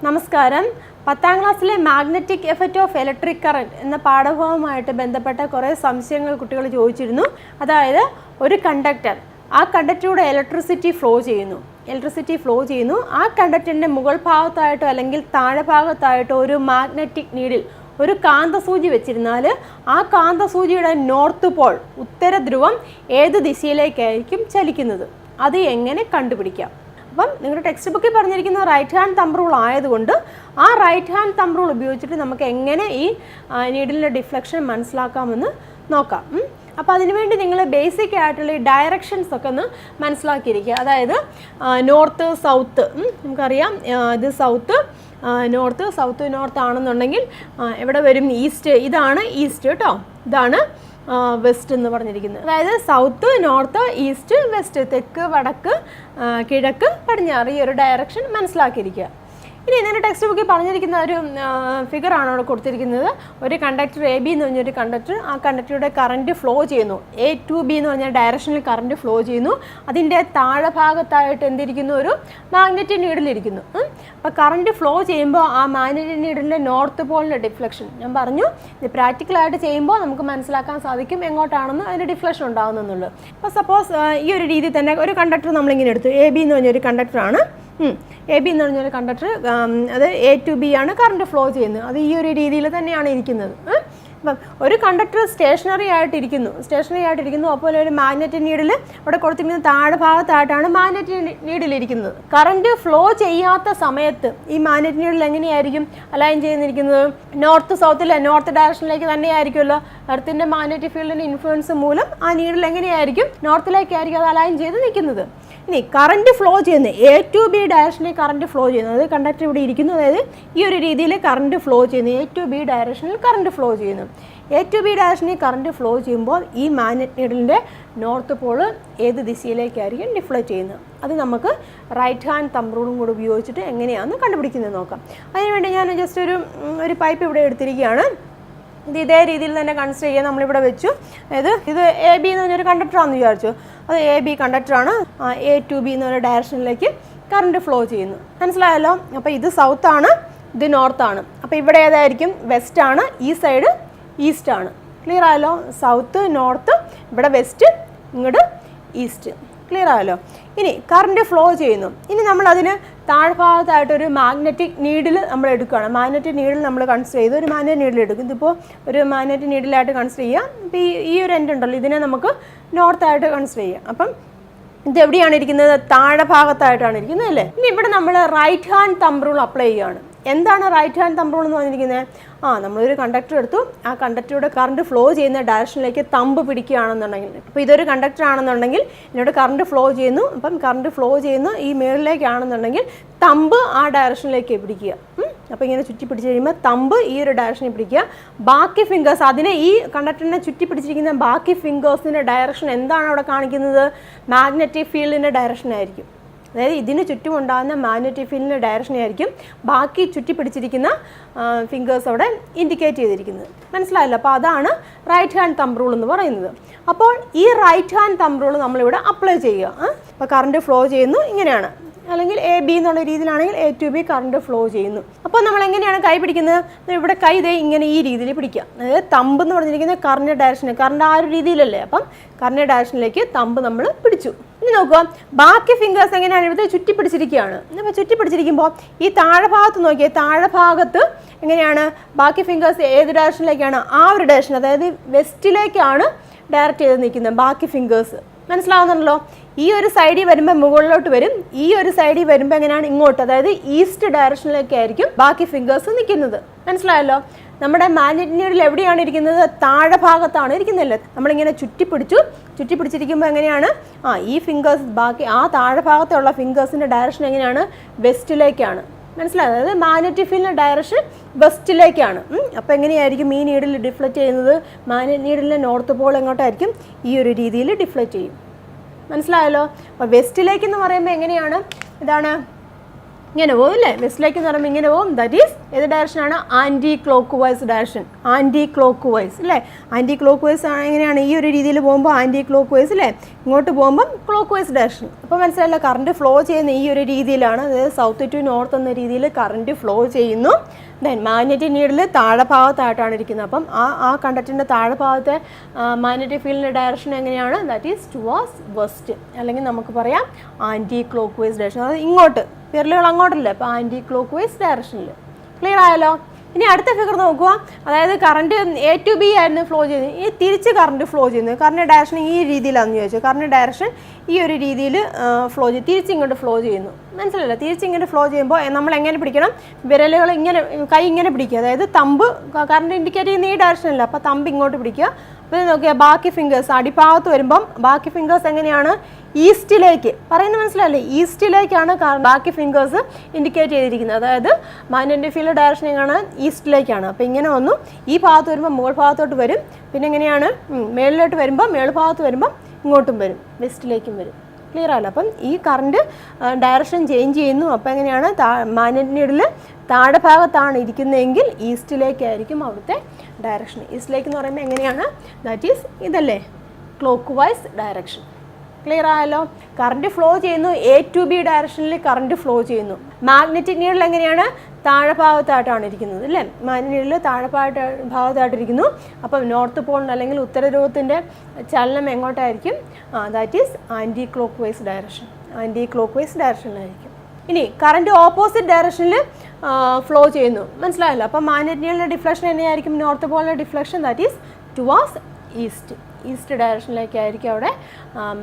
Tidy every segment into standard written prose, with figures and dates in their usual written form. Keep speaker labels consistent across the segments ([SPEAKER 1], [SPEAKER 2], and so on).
[SPEAKER 1] നമസ്കാരം. 10ാം ക്ലാസ്സിലെ magnetic effect of electric current എന്ന പാഠഭാഗവുമായിട്ട് ബന്ധപ്പെട്ട കുറേ സംശയങ്ങൾ കുട്ടികൾ ചോദിച്ചിരുന്നു. അതായത് ഒരു കണ്ടക്ടർ, ആ കണ്ടക്ടറിലൂടെ ഇലക്ട്രിസിറ്റി ഫ്ലോ ചെയ്യുന്നു. ആ കണ്ടക്ടറിൻ്റെ മുകൾ ഭാഗത്തായിട്ടോ അല്ലെങ്കിൽ താഴെ ഭാഗത്തായിട്ടോ ഒരു മാഗ്നറ്റിക് നീഡിൽ, ഒരു കാന്തസൂചി വെച്ചിരുന്നാൽ ആ കാന്തസൂചിയുടെ നോർത്ത് പോൾ, ഉത്തര ധ്രുവം ഏത് ദിശയിലേക്കായിരിക്കും ചലിക്കുന്നത്? അത് എങ്ങനെ കണ്ടുപിടിക്കാം? അപ്പം നിങ്ങളുടെ ടെക്സ്റ്റ് ബുക്കിൽ പറഞ്ഞിരിക്കുന്ന റൈറ്റ് ഹാൻഡ് തമ്പ് റൂൾ ആയതുകൊണ്ട് ആ റൈറ്റ് ഹാൻഡ് തമ്പ് റൂൾ ഉപയോഗിച്ചിട്ട് നമുക്ക് എങ്ങനെ ഈ നീഡിലിൻ്റെ ഡിഫ്ലക്ഷൻ മനസ്സിലാക്കാമെന്ന് നോക്കാം. അപ്പോൾ അതിനുവേണ്ടി നിങ്ങൾ ബേസിക് ആയിട്ടുള്ള ഈ ഡയറക്ഷൻസ് ഒക്കെ ഒന്ന് മനസ്സിലാക്കിയിരിക്കുക. അതായത് നോർത്ത് സൗത്ത്, നമുക്കറിയാം ഇത് സൗത്ത് നോർത്ത് ആണെന്നുണ്ടെങ്കിൽ എവിടെ വരും? ഈസ്റ്റ്. ഇതാണ് ഈസ്റ്റ് കേട്ടോ, ഇതാണ് വെസ്റ്റ് എന്ന് പറഞ്ഞിരിക്കുന്നത്. അതായത് സൗത്ത്, നോർത്ത്, ഈസ്റ്റ്, വെസ്റ്റ്, തെക്ക്, വടക്ക്, കിഴക്ക്, പടിഞ്ഞാറ്, ഈ ഒരു ഡയറക്ഷൻ മനസ്സിലാക്കിയിരിക്കുക. ഇനി ഇതിൻ്റെ ടെക്സ്റ്റ് ബുക്കിൽ പറഞ്ഞിരിക്കുന്ന ഒരു ഫിഗറാണ് അവിടെ കൊടുത്തിരിക്കുന്നത്. ഒരു കണ്ടക്ടർ എ ബി എന്ന് പറഞ്ഞൊരു കണ്ടക്ടർ, ആ കണ്ടക്ടറുടെ കറണ്ട് ഫ്ലോ ചെയ്യുന്നു. എ ടു ബി എന്ന് പറഞ്ഞാൽ ഡയറക്ഷനിൽ കറണ്ട് ഫ്ലോ ചെയ്യുന്നു. അതിൻ്റെ താഴെ ഭാഗത്തായിട്ട് എന്തിരിക്കുന്നു? ഒരു മാഗ്നറ്റിക് നീഡിലിരിക്കുന്നു. അപ്പോൾ കറണ്ട് ഫ്ലോ ചെയ്യുമ്പോൾ ആ മാഗ്നറ്റിക് നീഡിലിൻ്റെ നോർത്ത് പോളിൻ്റെ ഡിഫ്ലക്ഷൻ ഞാൻ പറഞ്ഞു. ഇത് പ്രാക്ടിക്കലായിട്ട് ചെയ്യുമ്പോൾ നമുക്ക് മനസ്സിലാക്കാൻ സാധിക്കും എങ്ങോട്ടാണെന്ന് അതിൻ്റെ ഡിഫ്ലക്ഷൻ ഉണ്ടാകുന്നുള്ളൂ. അപ്പോൾ സപ്പോസ് ഈ ഒരു രീതിയിൽ തന്നെ ഒരു കണ്ടക്ടർ നമ്മളിങ്ങനെ എടുത്തു. എ ബി എന്ന് പറഞ്ഞൊരു കണ്ടക്ടറാണ്. എ ബി എന്ന് പറഞ്ഞൊരു കണ്ടക്ടർ, അത് എ ടു ബി ആണ് കറണ്ട് ഫ്ലോ ചെയ്യുന്നത്. അത് ഈ ഒരു രീതിയിൽ തന്നെയാണ് ഇരിക്കുന്നത്. അപ്പം ഒരു കണ്ടക്ടർ സ്റ്റേഷനറി ആയിട്ടിരിക്കുന്നു. അപ്പോൾ ഒരു മാഗ്നറ്റിക് നീഡിൽ അവിടെ കൊടുത്തിരിക്കുന്ന താഴെ ഭാഗത്തായിട്ടാണ് മാഗ്നറ്റിക് നീഡിലിരിക്കുന്നത്. കറണ്ട് ഫ്ലോ ചെയ്യാത്ത സമയത്ത് ഈ മാഗ്നറ്റിക് നീഡിൽ എങ്ങനെയായിരിക്കും അലൈൻ ചെയ്തിരിക്കുന്നത്? നോർത്ത് സൗത്തിലെ നോർത്ത് ഡയറക്ഷനിലേക്ക് തന്നെയായിരിക്കുമല്ലോ. എർത്തിൻ്റെ മാഗ്നറ്റിക് ഫീൽഡിൻ്റെ ഇൻഫ്ലുവൻസ് മൂലം ആ നീഡിൽ എങ്ങനെയായിരിക്കും? നോർത്തിലേക്കായിരിക്കും അത് അലൈൻ ചെയ്ത് നിൽക്കുന്നത്. ഇനി കറണ്ട് ഫ്ലോ ചെയ്യുന്നത് എ ടു ബി ഡയറക്ഷനിൽ കറണ്ട് ഫ്ലോ ചെയ്യുന്നത്, അത് കണ്ടക്ടർ ഇവിടെ ഇരിക്കുന്നു. അതായത് ഈ ഒരു രീതിയിൽ കറണ്ട് ഫ്ലോ ചെയ്യുന്നു. എ ടു ബി ഡയറക്ഷനിൽ കറണ്ട് ഫ്ലോ ചെയ്യുന്നു. എ ടു ബി ഡയറക്ഷനിൽ കറണ്ട് ഫ്ലോ ചെയ്യുമ്പോൾ ഈ മാഗ്നറ്റിക് നീഡിലിൻ്റെ നോർത്ത് പോള് ഏത് ദിശയിലേക്കായിരിക്കും ഡിഫ്ലക്റ്റ് ചെയ്യുന്നത്? അത് നമുക്ക് റൈറ്റ് ഹാൻഡ് തമ്പ് റൂളും കൂടി ഉപയോഗിച്ചിട്ട് എങ്ങനെയാണെന്ന് കണ്ടുപിടിക്കുന്നത് നോക്കാം. അതിനുവേണ്ടി ഞാൻ ജസ്റ്റ് ഒരു പൈപ്പ് ഇവിടെ എടുത്തിരിക്കുകയാണ്. ഇത് ഇതേ രീതിയിൽ തന്നെ കൺസിഡർ ചെയ്യാൻ നമ്മളിവിടെ വെച്ചു. അതായത് ഇത് എ ബി എന്ന് പറഞ്ഞൊരു കണ്ടക്ടറാണെന്ന് വിചാരിച്ചു. അത് എ ബി കണ്ടക്ടറാണ്. എ ടു ബി എന്ന് പറഞ്ഞ ഡയറക്ഷനിലേക്ക് കറണ്ട് ഫ്ലോ ചെയ്യുന്നു. മനസ്സിലായല്ലോ? അപ്പോൾ ഇത് സൗത്താണ്, ഇത് നോർത്താണ്. അപ്പോൾ ഇവിടെ ഏതായിരിക്കും? വെസ്റ്റാണ്. ഈ സൈഡ് ഈസ്റ്റാണ്. ക്ലിയർ ആയല്ലോ? സൗത്ത്, നോർത്ത്, ഇവിടെ വെസ്റ്റ്, ഇങ്ങോട്ട് ഈസ്റ്റ്. ക്ലിയർ ആയല്ലോ? ഇനി കറണ്ട് ഫ്ലോ ചെയ്യുന്നു. ഇനി നമ്മളതിന് താഴ്ഭാഗത്തായിട്ടൊരു മാഗ്നറ്റിക് നീഡിൽ നമ്മൾ എടുക്കുകയാണ്. മാഗ്നറ്റിക് നീഡിൽ നമ്മൾ കൺസിഡർ ചെയ്ത് ഒരു മാഗ്നറ്റിക് നീഡിൽ എടുക്കും. ഇതിപ്പോൾ ഒരു മാഗ്നറ്റിക് നീഡിലായിട്ട് കൺസിഡർ ചെയ്യാം. ഇപ്പോൾ ഈ ഒരു എൻഡ് ഉണ്ടല്ലോ, ഇതിനെ നമുക്ക് നോർത്തായിട്ട് കൺസിഡർ ചെയ്യാം. അപ്പം ഇത് എവിടെയാണ് ഇരിക്കുന്നത്? താഴെ ഭാഗത്തായിട്ടാണ് ഇരിക്കുന്നത് അല്ലേ? ഇനി ഇവിടെ നമ്മൾ right hand thumb rule apply ചെയ്യുകയാണ്. എന്താണ് റൈറ്റ് ഹാൻഡ് തമ്പ് റൂൾ എന്ന് പറഞ്ഞിരിക്കുന്നത്? നമ്മളൊരു കണ്ടക്ടർ എടുത്തു. ആ കണ്ടക്ടറുടെ കറണ്ട് ഫ്ലോ ചെയ്യുന്ന ഡയറക്ഷനിലേക്ക് തമ്പ് പിടിക്കുകയാണെന്നുണ്ടെങ്കിൽ, അപ്പോൾ ഇതൊരു കണ്ടക്ടർ ആണെന്നുണ്ടെങ്കിൽ ഇതിനോട് കറണ്ട് ഫ്ലോ ചെയ്യുന്നു. അപ്പം കറണ്ട് ഫ്ലോ ചെയ്യുന്ന ഈ മേളിലേക്കാണെന്നുണ്ടെങ്കിൽ തമ്പ് ആ ഡയറക്ഷനിലേക്ക് പിടിക്കുക. അപ്പോൾ ഇങ്ങനെ ചുറ്റി പിടിച്ച് കഴിയുമ്പോൾ തമ്പ് ഈ ഒരു ഡയറക്ഷനിൽ പിടിക്കുക. ബാക്കി ഫിംഗേഴ്സ്, അതിനെ ഈ കണ്ടക്ടറിനെ ചുറ്റി പിടിച്ചിരിക്കുന്ന ബാക്കി ഫിംഗേഴ്സിൻ്റെ ഡയറക്ഷൻ എന്താണ് അവിടെ കാണിക്കുന്നത്? മാഗ്നറ്റിക് ഫീൽഡിൻ്റെ ഡയറക്ഷൻ ആയിരിക്കും. അതായത് ഇതിന് ചുറ്റുമുണ്ടാകുന്ന മാഗ്നറ്റിക് ഫീൽഡിൻ്റെ ഡയറക്ഷൻ ആയിരിക്കും ബാക്കി ചുറ്റി പിടിച്ചിരിക്കുന്ന ഫിംഗേഴ്സ് അവിടെ ഇൻഡിക്കേറ്റ് ചെയ്തിരിക്കുന്നത്. മനസ്സിലായല്ലോ? അപ്പോൾ അതാണ് റൈറ്റ് ഹാൻഡ് തമ്പ് റൂൾ എന്ന് പറയുന്നത്. അപ്പോൾ ഈ റൈറ്റ് ഹാൻഡ് തമ്പ് റൂൾ നമ്മളിവിടെ അപ്ലൈ ചെയ്യുക. അപ്പോൾ കറണ്ട് ഫ്ലോ ചെയ്യുന്നു ഇങ്ങനെയാണ്, അല്ലെങ്കിൽ എ ബി എന്നുള്ള രീതിയിലാണെങ്കിൽ A to B current flow ചെയ്യുന്നു. അപ്പോൾ നമ്മൾ എങ്ങനെയാണ് കൈ പിടിക്കുന്നത്? ഇവിടെ കൈ ഇതേ ഇങ്ങനെ ഈ രീതിയിൽ പിടിക്കുക. അതായത് തമ്പ് എന്ന് പറഞ്ഞിരിക്കുന്നത് കറണ്ട് ഡയറക്ഷൻ, കറണ്ട് ആ ഒരു രീതിയിലല്ലേ. അപ്പം കറണ്ട് ഡയറക്ഷനിലേക്ക് തമ്പ് നമ്മൾ പിടിച്ചു. ഇനി നോക്കുക, ബാക്കി ഫിംഗേഴ്സ് എങ്ങനെയാണ്? ഇവിടുത്തെ ചുറ്റി പിടിച്ചിരിക്കുകയാണ്. അപ്പോൾ ചുറ്റി പിടിച്ചിരിക്കുമ്പോൾ ഈ താഴെ ഭാഗത്ത് നോക്കിയാൽ താഴെ ഭാഗത്ത് എങ്ങനെയാണ്? ബാക്കി ഫിംഗേഴ്സ് ഏത് ഡയറക്ഷനിലേക്കാണ്? ആ ഒരു ഡയറക്ഷൻ, അതായത് വെസ്റ്റിലേക്കാണ് ഡയറക്റ്റ് ചെയ്ത് നിൽക്കുന്നത് ബാക്കി ഫിംഗേഴ്സ്. മനസ്സിലാവുന്നുണ്ടല്ലോ? ഈ ഒരു സൈഡിൽ വരുമ്പോൾ മുകളിലോട്ട് വരും, ഈ ഒരു സൈഡിൽ വരുമ്പോൾ എങ്ങനെയാണ്? ഇങ്ങോട്ട്, അതായത് ഈസ്റ്റ് ഡയറക്ഷനിലേക്കായിരിക്കും ബാക്കി ഫിംഗേഴ്സ് നിൽക്കുന്നത്. മനസ്സിലായല്ലോ? നമ്മുടെ മാഗ്നറ്റിക് നീഡിൽ എവിടെയാണ് ഇരിക്കുന്നത്? താഴെ ഭാഗത്താണ് ഇരിക്കുന്നില്ല. നമ്മളിങ്ങനെ ചുറ്റി പിടിച്ചിരിക്കുമ്പോൾ എങ്ങനെയാണ്? ഈ ഫിംഗേഴ്സ് ബാക്കി ആ താഴെ ഭാഗത്തുള്ള ഫിംഗേഴ്സിൻ്റെ ഡയറക്ഷൻ എങ്ങനെയാണ്? വെസ്റ്റിലേക്കാണ്. മനസ്സിലായത്? അതായത് മാഗ്നറ്റിക് ഫീൽഡിൻ്റെ ഡയറക്ഷൻ വെസ്റ്റിലേക്കാണ്. അപ്പോൾ എങ്ങനെയായിരിക്കും ഈ നീഡിൽ ഡിഫ്ലക്റ്റ് ചെയ്യുന്നത്? മാഗ്നറ്റിക് നീഡിലെ നോർത്ത് പോൾ എങ്ങോട്ടായിരിക്കും? ഈ ഒരു രീതിയിൽ ഡിഫ്ലക്റ്റ് ചെയ്യും. മനസ്സിലായല്ലോ? അപ്പോൾ വെസ്റ്റിലേക്ക് എന്ന് പറയുമ്പോൾ എങ്ങനെയാണ്? ഇതാണ് ഇങ്ങനെ പോകും അല്ലേ, വെസ്റ്റിലേക്ക് എന്ന് പറയുമ്പോൾ ഇങ്ങനെ പോകും. ദാറ്റ് ഈസ് ഏത് ഡയറക്ഷനാണ്? Anti clock vice direction. Anticlockwise അല്ലേ, ആൻറ്റി ക്ലോക്ക് വൈസ് ആണ്. എങ്ങനെയാണ്? ഈ ഒരു രീതിയിൽ പോകുമ്പോൾ ആൻറ്റി ക്ലോക്ക് വൈസ് അല്ലേ, ഇങ്ങോട്ട് പോകുമ്പം ക്ലോക്ക് വൈസ് ഡയറക്ഷൻ. അപ്പോൾ മനസ്സിലായില്ല, കറണ്ട് ഫ്ലോ ചെയ്യുന്ന ഈ ഒരു രീതിയിലാണ്, അതായത് സൗത്ത് ടു നോർത്ത് എന്ന രീതിയിൽ കറണ്ട് ഫ്ലോ ചെയ്യുന്നു. ദെൻ മാഗ്നറ്റിക് നീഡിൽ താഴെ ഭാഗത്തായിട്ടാണ് ഇരിക്കുന്നത്. അപ്പം ആ കണ്ടക്ടറിൻ്റെ താഴെ ഭാഗത്തെ മാഗ്നറ്റിക് ഫീൽഡിൻ്റെ ഡയറക്ഷൻ എങ്ങനെയാണ്? ദാറ്റ് ഈസ് ടുവേഴ്സ് വെസ്റ്റ്, അല്ലെങ്കിൽ നമുക്ക് പറയാം ആൻറ്റി ക്ലോക്ക് വൈസ് ഡയറക്ഷൻ. അതായത് ഇങ്ങോട്ട്, വിരലുകൾ അങ്ങോട്ടല്ലേ, അപ്പോൾ ആൻറ്റി ക്ലോക്ക് വൈസ് ഡയറക്ഷനിൽ. ക്ലിയർ ആയല്ലോ? ഇനി അടുത്ത ഫിഗർ നോക്കുക. അതായത് കറണ്ട് എ ടു ബി ആയിരുന്നു ഫ്ലോ ചെയ്യുന്നത്, ഈ തിരിച്ച് കറണ്ട് ഫ്ലോ ചെയ്യുന്നത്. കറണ്ട് ഡയറക്ഷൻ ഈ രീതിയിലാണെന്ന് ചോദിച്ചു. കറണ്ട് ഡയറക്ഷൻ ഈ ഒരു രീതിയിൽ ഫ്ലോ ചെയ്യും, തിരിച്ചിങ്ങോട്ട് ഫ്ലോ ചെയ്യുന്നു. മനസ്സിലല്ലോ? തിരിച്ചിങ്ങോട്ട് ഫ്ലോ ചെയ്യുമ്പോൾ നമ്മൾ എങ്ങനെ പിടിക്കണം? വിരലുകൾ ഇങ്ങനെ, കൈ ഇങ്ങനെ പിടിക്കുക. അതായത് തമ്പ് കറണ്ട് ഇൻഡിക്കേറ്റ് ചെയ്യുന്ന ഈ ഡയറക്ഷനല്ല, അപ്പോൾ തമ്പ് ഇങ്ങോട്ട് പിടിക്കുക. അപ്പോൾ നോക്കിയാൽ ബാക്കി ഫിംഗേഴ്സ് അടിഭാഗത്ത് വരുമ്പം ബാക്കി ഫിംഗേഴ്സ് എങ്ങനെയാണ്? ഈസ്റ്റിലേക്ക്. പറയുന്നത് മനസ്സിലല്ലേ? ഈസ്റ്റിലേക്കാണ് ബാക്കി ഫിംഗേഴ്സ് ഇൻഡിക്കേറ്റ് ചെയ്തിരിക്കുന്നത്. അതായത് മാഗ്നറ്റിക് ഫീൽഡ് ഡയറക്ഷൻ എങ്ങനെയാണ്? ഈസ്റ്റിലേക്കാണ്. അപ്പോൾ ഇങ്ങനെ വന്നു, ഈ ഭാഗത്ത് വരുമ്പോൾ മുകൾ ഭാഗത്തോട്ട് വരും. പിന്നെ എങ്ങനെയാണ്? മേളിലോട്ട് വരുമ്പോൾ മേൾഭാഗത്ത് വരുമ്പം ഇങ്ങോട്ടും വരും, വെസ്റ്റിലേക്കും വരും. ക്ലിയർ ആണല്ലോ? അപ്പം ഈ കറണ്ട് ഡയറക്ഷൻ ചേഞ്ച് ചെയ്യുന്നു. അപ്പോൾ എങ്ങനെയാണ്? മാഗ്നറ്റിക് നീഡിൽ താഴെ ഭാഗത്താണ് ഇരിക്കുന്നതെങ്കിൽ ഈസ്റ്റിലേക്കായിരിക്കും അവിടുത്തെ ഡയറക്ഷൻ. ഈസ്റ്റിലേക്ക് എന്ന് പറയുമ്പോൾ എങ്ങനെയാണ്? ദാറ്റ് ഈസ് ഇതല്ലേ, ക്ലോക്ക് വൈസ് ഡയറക്ഷൻ. ക്ലിയർ ആയല്ലോ? കറണ്ട് ഫ്ലോ ചെയ്യുന്നു, എ ടു ബി ഡയറക്ഷനിൽ കറണ്ട് ഫ്ലോ ചെയ്യുന്നു. മാഗ്നറ്റിക് നീഡിൽ എങ്ങനെയാണ്? താഴെ ഭാഗത്തായിട്ടാണ് ഇരിക്കുന്നത് അല്ലേ, മാഗ്നറ്റിക് നീഡിൽ താഴെ ഭാഗത്തായിട്ടിരിക്കുന്നു. അപ്പം നോർത്ത് പോളിന് അല്ലെങ്കിൽ ഉത്തര ധ്രുവത്തിൻ്റെ ചലനം എങ്ങോട്ടായിരിക്കും? That is anti clock vice direction. Anti clock vice ഡയറക്ഷനിലായിരിക്കും. ഇനി കറണ്ട് ഓപ്പോസിറ്റ് ഡയറക്ഷനിൽ ഫ്ലോ ചെയ്യുന്നു. മനസ്സിലായല്ലോ? അപ്പം മാഗ്നറ്റിക് നീഡിലെ ഡിഫ്ലക്ഷൻ എങ്ങനെയായിരിക്കും? നോർത്ത് പോളിലെ deflection that is towards east. East ഡയറക്ഷനിലേക്കായിരിക്കും അവിടെ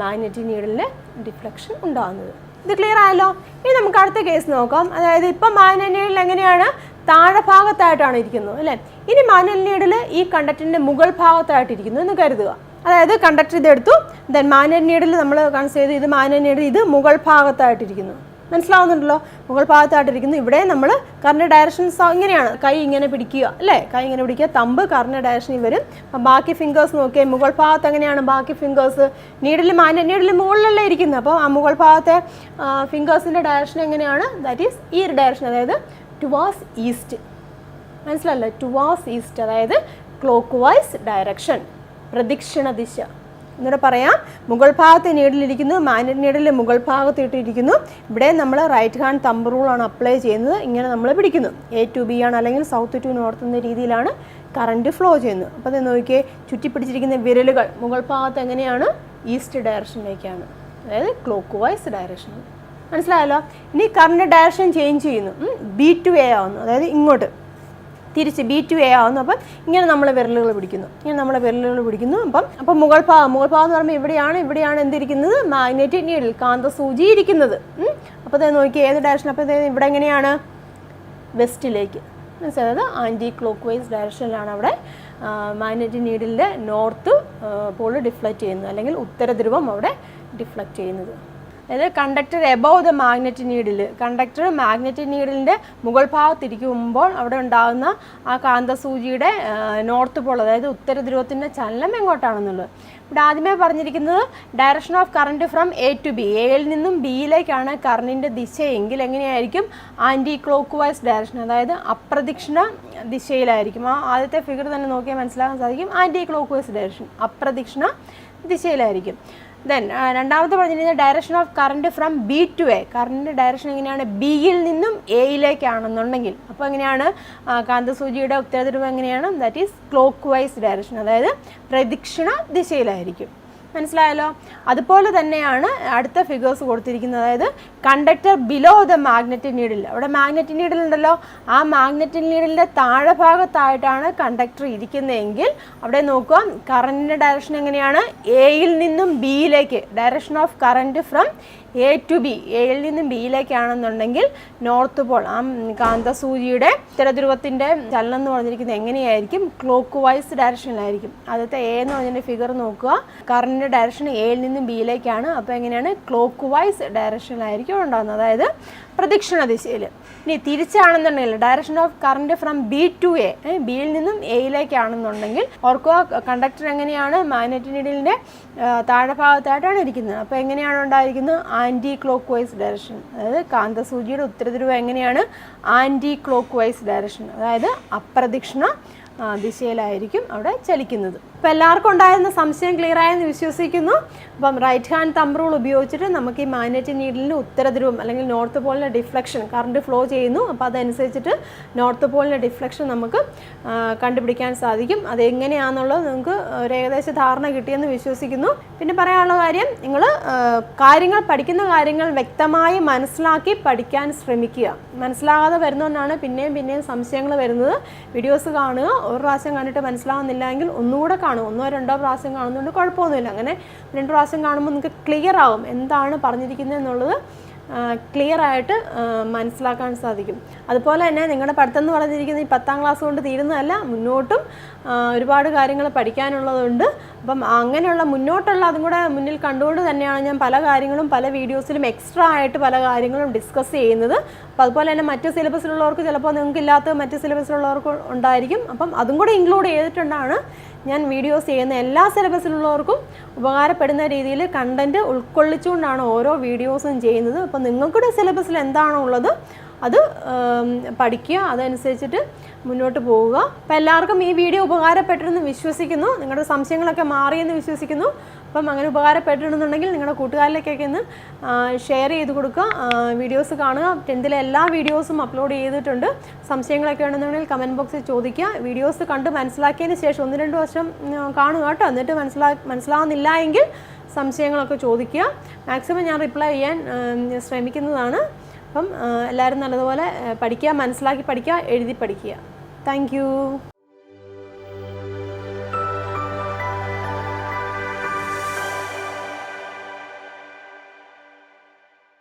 [SPEAKER 1] മാഗ്നറ്റിക് നീഡിലെ ഡിഫ്ലക്ഷൻ ഉണ്ടാകുന്നത്. ഇത് ക്ലിയർ ആയല്ലോ? ഇനി നമുക്ക് അടുത്ത കേസ് നോക്കാം. അതായത് ഇപ്പം മാഗ്നറ്റിക് നീഡിൽ എങ്ങനെയാണ്? താഴെ ഭാഗത്തായിട്ടാണ് ഇരിക്കുന്നത് അല്ലേ. ഇനി മാഗ്നറ്റിക് നീഡിൽ ഈ കണ്ടക്ടറിൻ്റെ മുകൾ ഭാഗത്തായിട്ടിരിക്കുന്നു എന്ന് കരുതുക. അതായത് കണ്ടക്ടർ ഇതെടുത്തു, ദെൻ മാഗ്നറ്റിക് നീഡിൽ നമ്മൾ കൺസിഡർ ചെയ്ത് ഇത് മാഗ്നറ്റിക് നീഡിൽ ഇത് മുകൾ ഭാഗത്തായിട്ടിരിക്കുന്നു. മനസ്സിലാവുന്നുണ്ടല്ലോ? മുകൾ ഭാഗത്തായിട്ടിരിക്കുന്നു. ഇവിടെ നമ്മൾ കറണ്ട് ഡയറക്ഷൻസ് ഇങ്ങനെയാണ്, കൈ ഇങ്ങനെ പിടിക്കുക അല്ലേ, കൈ ഇങ്ങനെ പിടിക്കുക, തമ്പ് കറണ്ട് ഡയറക്ഷനിൽ വരും. അപ്പം ബാക്കി ഫിംഗേഴ്സ് നോക്കിയാൽ മുകൾ ഭാഗത്ത് എങ്ങനെയാണ്? ബാക്കി ഫിംഗേഴ്സ് നീഡിൽ നീഡിൽ മുകളിലല്ലേ ഇരിക്കുന്നത്. അപ്പോൾ ആ മുകൾ ഭാഗത്തെ ഫിംഗേഴ്സിൻ്റെ ഡയറക്ഷൻ എങ്ങനെയാണ്? ദാറ്റ് ഈസ് ഈ ഒരു ഡയറക്ഷൻ, അതായത് ടുവേഴ്സ് ഈസ്റ്റ്. മനസ്സിലല്ലേ? ടുവേഴ്സ് ഈസ്റ്റ്, അതായത് ക്ലോക്ക് വൈസ് ഡയറക്ഷൻ, പ്രദക്ഷിണ ദിശ. എന്നിട്ട് പറയാം, മുകൾ ഭാഗത്ത് നീഡിലിരിക്കുന്നു, മാഗ്നറ്റിക് നീഡിൽ മുകൾ ഭാഗത്ത് ഇട്ടിരിക്കുന്നു. ഇവിടെ നമ്മൾ റൈറ്റ് ഹാൻഡ് തമ്പ് റൂളാണ് അപ്ലൈ ചെയ്യുന്നത്. ഇങ്ങനെ നമ്മൾ പിടിക്കുന്നു. എ ടു ബി ആണ്, അല്ലെങ്കിൽ സൗത്ത് ടു നോർത്ത് എന്ന രീതിയിലാണ് കറണ്ട് ഫ്ലോ ചെയ്യുന്നത്. അപ്പോൾ അത് നോക്കിയേ, ചുറ്റിപ്പിടിച്ചിരിക്കുന്ന വിരലുകൾ മുകൾ ഭാഗത്ത് എങ്ങനെയാണ്? ഈസ്റ്റ് ഡയറക്ഷനിലേക്കാണ്, അതായത് ക്ലോക്ക് വൈസ് ഡയറക്ഷൻ. മനസ്സിലായല്ലോ? ഇനി കറണ്ട് ഡയറക്ഷൻ ചേഞ്ച് ചെയ്യുന്നു, ബി ടു എ ആവുന്നു, അതായത് ഇങ്ങോട്ട് തിരിച്ച് ബി ടു എ ആവുന്നു. അപ്പം ഇങ്ങനെ നമ്മൾ വിരലുകൾ പിടിക്കുന്നു. അപ്പം മുകൾ ഭാഗം എന്ന് പറയുമ്പോൾ ഇവിടെയാണ് എന്തിരിക്കുന്നത്? മാഗ്നറ്റിക് നീഡിൽ, കാന്തസൂചി ഇരിക്കുന്നത്. അപ്പോൾ അത് നോക്കി ഏത് ഡയറക്ഷൻ? അപ്പോൾ ഇവിടെ എങ്ങനെയാണ്? വെസ്റ്റിലേക്ക്. മനസ്സിലായത്? ആൻറ്റി ക്ലോക്ക് വൈസ് ഡയറക്ഷനിലാണ് അവിടെ മാഗ്നറ്റിക് നീഡിലിൻ്റെ നോർത്ത് പോൾ ഡിഫ്ലക്റ്റ് ചെയ്യുന്നത്, അല്ലെങ്കിൽ ഉത്തര ധ്രുവം അവിടെ ഡിഫ്ലക്റ്റ് ചെയ്യുന്നത്. അതായത് conductor above the magnetic needle, conductor magnetic നീഡിലിൻ്റെ മുകൾ ഭാഗത്തിരിക്കുമ്പോൾ അവിടെ ഉണ്ടാകുന്ന ആ കാന്തസൂചിയുടെ നോർത്ത് പോൾ, അതായത് ഉത്തര ധ്രുവത്തിൻ്റെ ചലനം എങ്ങോട്ടാണെന്നുള്ളത്. ഇവിടെ ആദ്യമേ പറഞ്ഞിരിക്കുന്നത് direction of current from A to B, എയിൽ നിന്നും ബിയിലേക്കാണ് കറണ്ടിൻ്റെ ദിശയെങ്കിൽ എങ്ങനെയായിരിക്കും? ആൻറ്റി ക്ലോക്ക് വൈസ് ഡയറക്ഷൻ, അതായത് അപ്രദക്ഷിണ ദിശയിലായിരിക്കും. ആ ആദ്യത്തെ ഫിഗർ തന്നെ നോക്കിയാൽ മനസ്സിലാക്കാൻ സാധിക്കും. ആൻറ്റി ക്ലോക്ക് വൈസ് ഡയറക്ഷൻ അപ്രദക്ഷിണ ദിശയിലായിരിക്കും. ദെൻ രണ്ടാമത്തെ പറഞ്ഞിരിക്കുന്നത് direction of current from B to A, കറണ്ടിൻ്റെ ഡയറക്ഷൻ എങ്ങനെയാണ്? ബിയിൽ നിന്നും എയിലേക്കാണെന്നുണ്ടെങ്കിൽ അപ്പോൾ എങ്ങനെയാണ്? കാന്തസൂചിയുടെ ഉത്തരധ്രുവം എങ്ങനെയാണ്? That is clock vice direction, അതായത് പ്രദക്ഷിണ ദിശയിലായിരിക്കും. മനസ്സിലായല്ലോ? അതുപോലെ തന്നെയാണ് അടുത്ത ഫിഗേഴ്സ് കൊടുത്തിരിക്കുന്നത്. അതായത് conductor below the magnetic needle, അവിടെ മാഗ്നറ്റിക് നീഡിൽ ഉണ്ടല്ലോ, ആ മാഗ്നറ്റിക് നീഡിലിൻ്റെ താഴെ ഭാഗത്തായിട്ടാണ് കണ്ടക്ടർ ഇരിക്കുന്നതെങ്കിൽ അവിടെ നോക്കുക, കറണ്ടിൻ്റെ ഡയറക്ഷൻ എങ്ങനെയാണ്? എയിൽ നിന്നും ബിയിലേക്ക്, direction of current from A to B, എയിൽ നിന്നും ബിയിലേക്കാണെന്നുണ്ടെങ്കിൽ നോർത്ത് പോൾ, ആ കാന്തസൂചിയുടെ ഉത്തരധ്രുവത്തിൻ്റെ ചലനം എന്ന് പറഞ്ഞിരിക്കുന്നത് എങ്ങനെയായിരിക്കും? ക്ലോക്ക് വൈസ് ഡയറക്ഷനിലായിരിക്കും. ആദ്യത്തെ എ എന്ന് പറഞ്ഞതിൻ്റെ ഫിഗർ നോക്കുക, കറണ്ടിൻ്റെ ഡയറക്ഷൻ എയിൽ നിന്നും ബിയിലേക്കാണ്. അപ്പോൾ എങ്ങനെയാണ്? ക്ലോക്ക് വൈസ് ഡയറക്ഷനിലായിരിക്കും ഉണ്ടാകുന്നത്. അതായത് പ്രദക്ഷിണ ദിശയിൽ. ഇനി തിരിച്ചാണെന്നുണ്ടെങ്കിൽ direction of current from B to A, ബിയിൽ നിന്നും എയിലേക്കാണെന്നുണ്ടെങ്കിൽ ഓർക്കുക കണ്ടക്ടർ എങ്ങനെയാണ് മാഗ്നറ്റിക് നീഡിലിൻ്റെ താഴെ ഭാഗത്തായിട്ടാണ് ഇരിക്കുന്നത്. അപ്പോൾ എങ്ങനെയാണ് ഉണ്ടായിരിക്കുന്നത്? Anti clock vice direction. അതായത് കാന്തസൂചിയുടെ ഉത്തരധ്രുവം എങ്ങനെയാണ്? ആൻറ്റി ക്ലോക്ക് വൈസ് ഡയറക്ഷൻ, അതായത് അപ്രദക്ഷിണ ദിശയിലായിരിക്കും അവിടെ ചലിക്കുന്നത്. അപ്പോൾ എല്ലാവർക്കും ഉണ്ടായിരുന്ന സംശയം ക്ലിയർ ആയെന്ന് വിശ്വസിക്കുന്നു. അപ്പം റൈറ്റ് ഹാൻഡ് തമ്പ് റൂൾ ഉപയോഗിച്ചിട്ട് നമുക്ക് ഈ മാഗ്നറ്റിക് നീഡിലിൻ്റെ ഉത്തരധ്രുവം അല്ലെങ്കിൽ നോർത്ത് പോളിൻ്റെ ഡിഫ്ലക്ഷൻ കറണ്ട് ഫ്ലോ ചെയ്യുന്നു. അപ്പോൾ അതനുസരിച്ചിട്ട് നോർത്ത് പോളിൻ്റെ ഡിഫ്ലക്ഷൻ നമുക്ക് കണ്ടുപിടിക്കാൻ സാധിക്കും. അതെങ്ങനെയാണെന്നുള്ളത് നിങ്ങൾക്ക് ഒരു ഏകദേശ ധാരണ കിട്ടിയെന്ന് വിശ്വസിക്കുന്നു. പിന്നെ പറയാനുള്ള കാര്യം, നിങ്ങൾ പഠിക്കുന്ന കാര്യങ്ങൾ വ്യക്തമായി മനസ്സിലാക്കി പഠിക്കാൻ ശ്രമിക്കുക. മനസ്സിലാകാതെ വരുന്നതുകൊണ്ടാണ് പിന്നെയും സംശയങ്ങൾ വരുന്നത്. വീഡിയോസ് കാണുക, ഒരു പ്രാവശ്യം കണ്ടിട്ട് മനസ്സിലാകുന്നില്ലെങ്കിൽ ഒന്നുകൂടെ കാണും. 1-2 പ്രാവശ്യം കാണുന്നതുകൊണ്ട് കുഴപ്പമൊന്നുമില്ല. അങ്ങനെ 2 പ്രാവശ്യം കാണുമ്പോൾ നിങ്ങൾക്ക് ക്ലിയർ ആവും എന്താണ് പറഞ്ഞിരിക്കുന്നത് എന്നുള്ളത് ക്ലിയർ ആയിട്ട് മനസ്സിലാക്കാൻ സാധിക്കും. അതുപോലെ തന്നെ നിങ്ങളുടെ പഠിത്തം എന്ന് പറഞ്ഞിരിക്കുന്നത് ഈ 10ാം ക്ലാസ് കൊണ്ട് തീരുന്നതല്ല, മുന്നോട്ടും ഒരുപാട് കാര്യങ്ങൾ പഠിക്കാനുള്ളതുണ്ട്. അപ്പം അങ്ങനെയുള്ള മുന്നോട്ടുള്ള അതും കൂടെ മുന്നിൽ കണ്ടുകൊണ്ട് തന്നെയാണ് ഞാൻ പല കാര്യങ്ങളും പല വീഡിയോസിലും എക്സ്ട്രാ ആയിട്ട് പല കാര്യങ്ങളും ഡിസ്കസ് ചെയ്യുന്നത്. അപ്പോൾ അതുപോലെ തന്നെ മറ്റ് സിലബസിലുള്ളവർക്ക് ചിലപ്പോൾ നിങ്ങൾക്ക് ഇല്ലാത്ത മറ്റ് സിലബസിലുള്ളവർക്ക് ഉണ്ടായിരിക്കും. അപ്പം അതും കൂടെ ഇൻക്ലൂഡ് ചെയ്തിട്ടുണ്ടാണ് ഞാൻ വീഡിയോസ് ചെയ്യുന്ന. എല്ലാ സിലബസിലുള്ളവർക്കും ഉപകാരപ്പെടുന്ന രീതിയിൽ കണ്ടൻറ്റ് ഉൾക്കൊള്ളിച്ചുകൊണ്ടാണ് ഓരോ വീഡിയോസും ചെയ്യുന്നത്. അപ്പോൾ നിങ്ങൾക്കുടെ സിലബസിൽ എന്താണോ ഉള്ളത് അത് പഠിക്കുക, അതനുസരിച്ചിട്ട് മുന്നോട്ട് പോവുക. അപ്പോൾ എല്ലാവർക്കും ഈ വീഡിയോ ഉപകാരപ്പെട്ടിരുന്നു വിശ്വസിക്കുന്നു. നിങ്ങളുടെ സംശയങ്ങളൊക്കെ മാറിയെന്ന് വിശ്വസിക്കുന്നു. അപ്പം അങ്ങനെ ഉപകാരപ്പെട്ടിട്ടുണ്ടെങ്കിൽ നിങ്ങളുടെ കൂട്ടുകാരിലേക്കൊക്കെ ഒന്ന് ഷെയർ ചെയ്ത് കൊടുക്കുക. വീഡിയോസ് കാണുക. 10th എല്ലാ വീഡിയോസും അപ്ലോഡ് ചെയ്തിട്ടുണ്ട്. സംശയങ്ങളൊക്കെ ഉണ്ടെന്നുണ്ടെങ്കിൽ കമൻറ്റ് ബോക്സിൽ ചോദിക്കുക. വീഡിയോസ് കണ്ട് മനസ്സിലാക്കിയതിന് ശേഷം 1-2 വർഷം കാണുക കേട്ടോ. എന്നിട്ട് മനസ്സിലാവുന്നില്ല എങ്കിൽ സംശയങ്ങളൊക്കെ ചോദിക്കുക. മാക്സിമം ഞാൻ റിപ്ലൈ ചെയ്യാൻ ശ്രമിക്കുന്നതാണ്. അപ്പം എല്ലാവരും നല്ലതുപോലെ പഠിക്കുക, മനസ്സിലാക്കി പഠിക്കുക, എഴുതി പഠിക്കുക. Thank you.